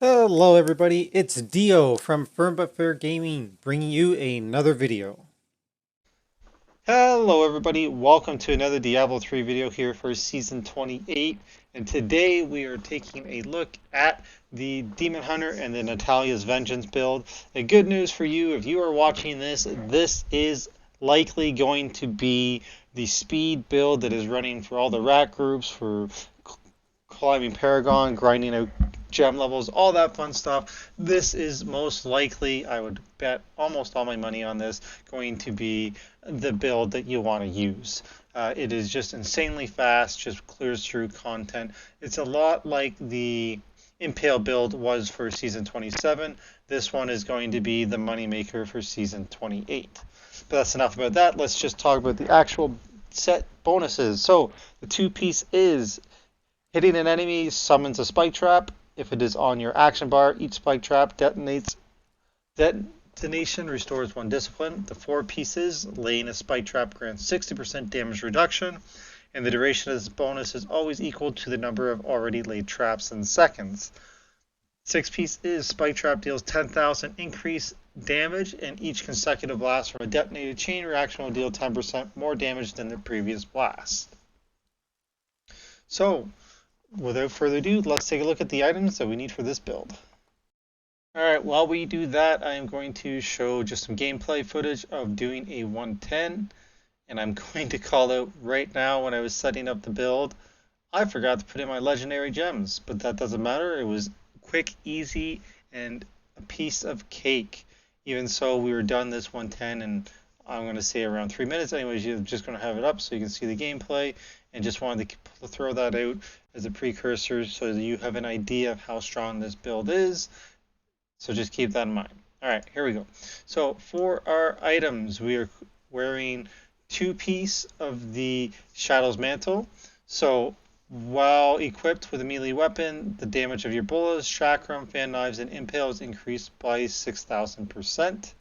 Hello everybody, it's Dio from Firm But Fair Gaming, bringing you another video. Hello everybody, welcome to another Diablo 3 video here for Season 28, and today we are taking a look at the Demon Hunter and the Natalya's Vengeance build. The good news for you, if you are watching this, this is likely going to be the speed build that is running for all the rat groups, for climbing Paragon, grinding out gem levels, all that fun stuff. This is most likely, I would bet almost all my money on this, going to be the build that you want to use. It is just insanely fast, just clears through content. It's a lot like the Impale build was for Season 27. This one is going to be the moneymaker for Season 28. But that's enough about that. Let's just talk about the actual set bonuses. So the two-piece is hitting an enemy summons a spike trap. If it is on your action bar, each spike trap detonates. Detonation restores 1 discipline. The 4 pieces, laying a spike trap grants 60% damage reduction, and the duration of this bonus is always equal to the number of already laid traps in seconds. 6 piece is spike trap deals 10,000 increased damage, and each consecutive blast from a detonated chain reaction will deal 10% more damage than the previous blast. So, without further ado, let's take a look at the items that we need for this build. Alright, while we do that, I am going to show just some gameplay footage of doing a 110, and I'm going to call out right now when I was setting up the build, I forgot to put in my legendary gems, but that doesn't matter. It was quick, easy, and a piece of cake. Even so, we were done this 110 and I'm going to say around 3 minutes. Anyways, you're just going to have it up so you can see the gameplay, and just wanted to throw that out as a precursor so that you have an idea of how strong this build is. So just keep that in mind. Alright, here we go. So for our items, we are wearing 2-piece of the Shadow's Mantle. So while equipped with a melee weapon, the damage of your bolas, chakram, fan knives, and impales increased by 6,000%.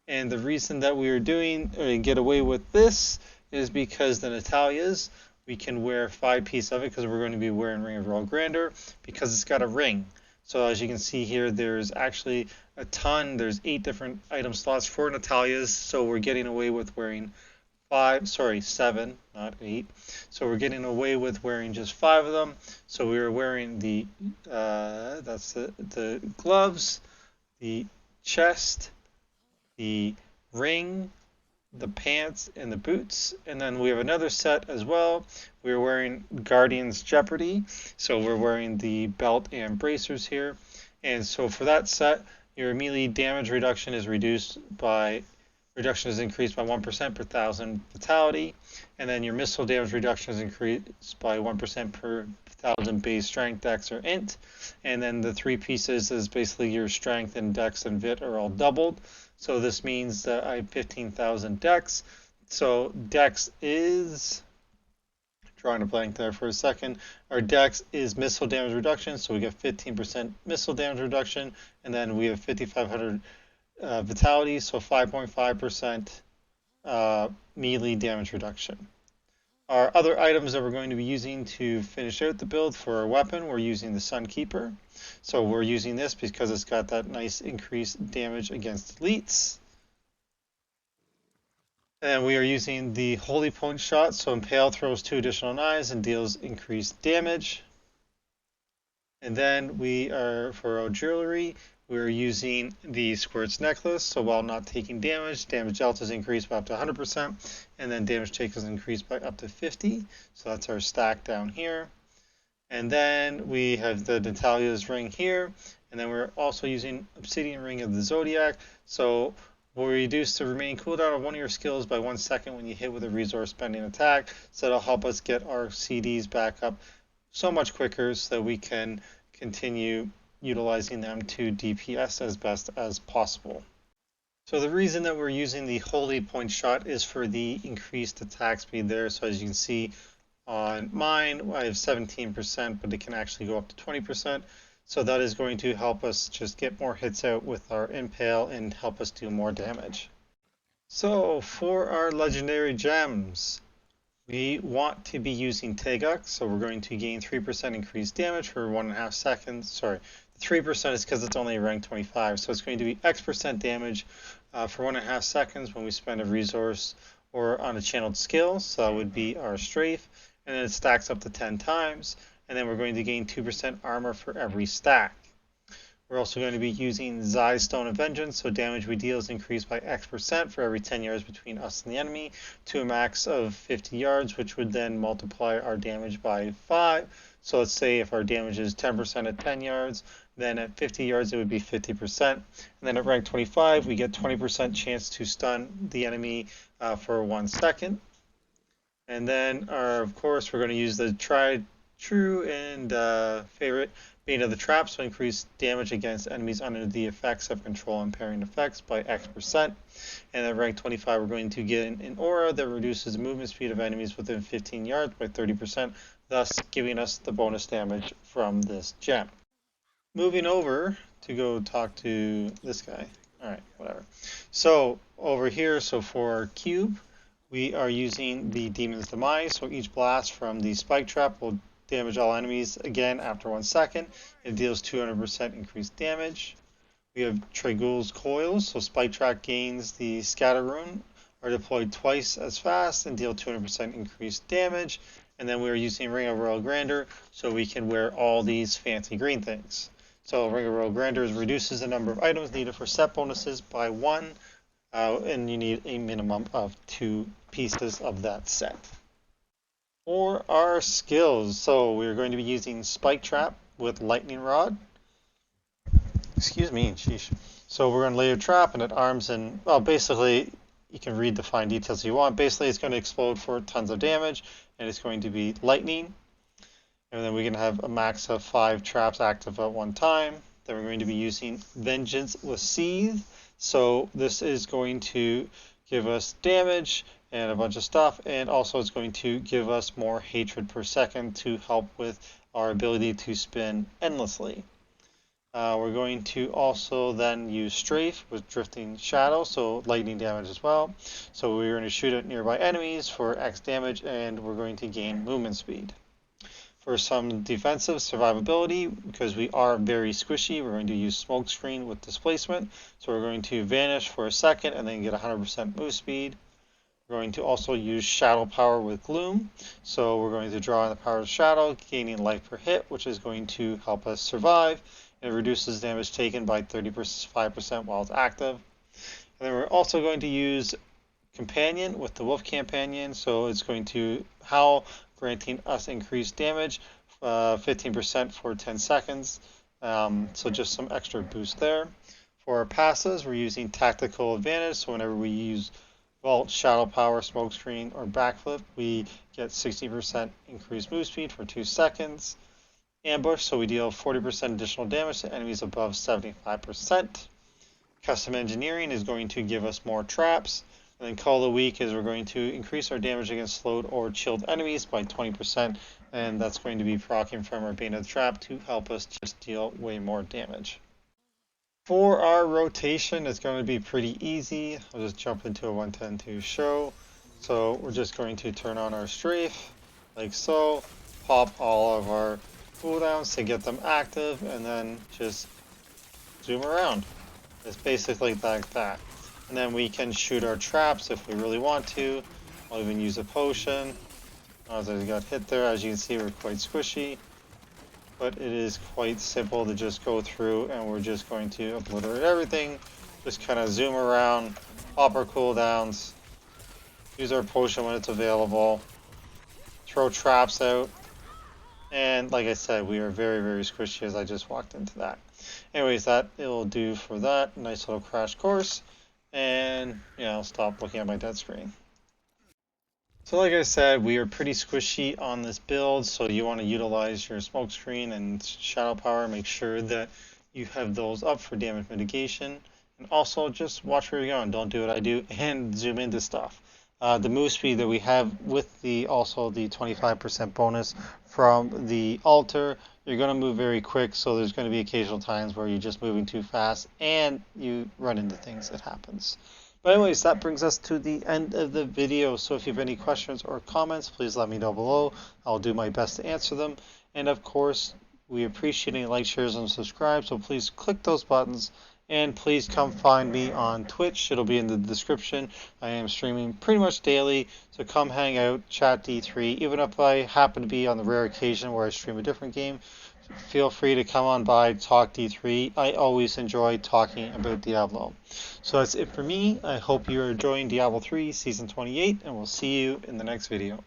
And the reason that we are doing or get away with this is because the Natalya's, we can wear 5-piece of it because we're going to be wearing Ring of Royal Grandeur because it's got a ring. So as you can see here, there's actually a ton. There's 8 different item slots for Natalya's. So we're getting away with wearing 7, not 8. So we're getting away with wearing just 5 of them. So we are wearing the the gloves, the chest, the ring, the pants, and the boots. And then we have another set as well. We're wearing Guardian's Jeopardy. So we're wearing the belt and bracers here. And so for that set, your melee damage reduction is increased by 1% per 1,000 vitality, and then your missile damage reduction is increased by 1% per 1,000 base strength, dex, or int, and then the 3 pieces is basically your strength and dex and vit are all doubled. So this means that I have 15,000 dex. So dex is, drawing a blank there for a second, our dex is missile damage reduction, so we get 15% missile damage reduction, and then we have 5,500 vitality, so 5.5% melee damage reduction. Our other items that we're going to be using to finish out the build for our weapon, we're using the Sunkeeper. So we're using this because it's got that nice increased damage against elites. And we are using the Holy Point Shot, so Impale throws 2 additional knives and deals increased damage. And then we are, for our jewelry, we're using the Squirt's Necklace, so while not taking damage delta is increased by up to 100%, and then damage take is increased by up to 50, so that's our stack down here. And then we have the Natalya's ring here, and then we're also using Obsidian Ring of the Zodiac, so we'll reduce the remaining cooldown of one of your skills by 1 second when you hit with a resource spending attack, so that'll help us get our CDs back up so much quicker so that we can continue utilizing them to DPS as best as possible. So the reason that we're using the Holy Point Shot is for the increased attack speed there. So as you can see on mine, I have 17%, but it can actually go up to 20%. So that is going to help us just get more hits out with our Impale and help us do more damage. So for our legendary gems, we want to be using Teguk, so we're going to gain 3% increased damage for 1.5 seconds. Sorry, 3% is because it's only rank 25, so it's going to be X% damage for 1.5 seconds when we spend a resource or on a channeled skill, so that would be our Strafe, and then it stacks up to 10 times, and then we're going to gain 2% armor for every stack. We're also going to be using Zai's Stone of Vengeance, so damage we deal is increased by X% for every 10 yards between us and the enemy to a max of 50 yards, which would then multiply our damage by 5. So let's say if our damage is 10% at 10 yards, then at 50 yards it would be 50%. And then at rank 25, we get 20% chance to stun the enemy for 1 second. And then, of course, we're going to use the tried, true, and favorite Bane of the Trap, so increase damage against enemies under the effects of control impairing effects by X%. And at rank 25, we're going to get an aura that reduces the movement speed of enemies within 15 yards by 30%, thus giving us the bonus damage from this gem. Moving over to go talk to this guy. Alright, whatever. So, over here, so for our cube, we are using the Demon's Demise, so each blast from the Spike Trap will damage all enemies again after 1 second. It deals 200% increased damage. We have Tragul's Coils, so Spike Trap gains the Scatter Rune, are deployed twice as fast and deal 200% increased damage. And then we are using Ring of Royal Grandeur, so we can wear all these fancy green things. So Ring of Royal Grandeur reduces the number of items needed for set bonuses by 1, and you need a minimum of 2 pieces of that set. For our skills, so we're going to be using Spike Trap with Lightning Rod. Excuse me, sheesh. So we're going to lay a trap and it arms and, well, basically, you can read the fine details you want. Basically, it's going to explode for tons of damage, and it's going to be lightning. And then we can have a max of 5 traps active at one time. Then we're going to be using Vengeance with Seethe. So this is going to give us damage and a bunch of stuff, and also it's going to give us more hatred per second to help with our ability to spin endlessly. We're going to also then use Strafe with Drifting Shadow, so lightning damage as well. So we're going to shoot at nearby enemies for X damage, and we're going to gain movement speed. For some defensive survivability, because we are very squishy, we're going to use Smokescreen with Displacement. So we're going to vanish for a second and then get 100% move speed. We're going to also use Shadow Power with Gloom. So we're going to draw on the power of Shadow, gaining life per hit, which is going to help us survive. It reduces damage taken by 35% while it's active. And then we're also going to use Companion with the Wolf Companion. So it's going to howl, granting us increased damage, 15% for 10 seconds. So just some extra boost there. For our passes, we're using Tactical Advantage. So whenever we use Vault, Shadow Power, Smokescreen, or Backflip, we get 60% increased move speed for 2 seconds. Ambush, so we deal 40% additional damage to enemies above 75%. Custom Engineering is going to give us more traps. And then Call of the Week is we're going to increase our damage against slowed or chilled enemies by 20%, and that's going to be proccing from our Bane of the Trap to help us just deal way more damage. For our rotation, it's going to be pretty easy. I'll just jump into a 110 to show. So we're just going to turn on our Strafe, like so, pop all of our cooldowns to get them active, and then just zoom around. It's basically like that. And then we can shoot our traps if we really want to. I'll even use a potion. As I got hit there, as you can see, we're quite squishy. But it is quite simple to just go through, and we're just going to obliterate everything. Just kind of zoom around, pop our cooldowns, use our potion when it's available, throw traps out. And like I said, we are very, very squishy as I just walked into that. Anyways, that will do for that. Nice little crash course. And yeah, I'll stop looking at my dead screen. So like I said, we are pretty squishy on this build, so you want to utilize your Smokescreen and Shadow Power. Make sure that you have those up for damage mitigation. And also just watch where you're going. Don't do what I do and zoom into stuff. The move speed that we have with the also the 25% bonus from the altar, you're going to move very quick, so there's going to be occasional times where you're just moving too fast and you run into things. That happens. But anyways, that brings us to the end of the video. So if you have any questions or comments, please let me know below. I'll do my best to answer them. And of course, We appreciate any likes, shares, and subscribe, so please click those buttons. And please come find me on Twitch. It'll be in the description. I am streaming pretty much daily, so come hang out, chat D3. Even if I happen to be on the rare occasion where I stream a different game, feel free to come on by, talk D3. I always enjoy talking about Diablo. So that's it for me. I hope you're enjoying Diablo 3 Season 28, and we'll see you in the next video.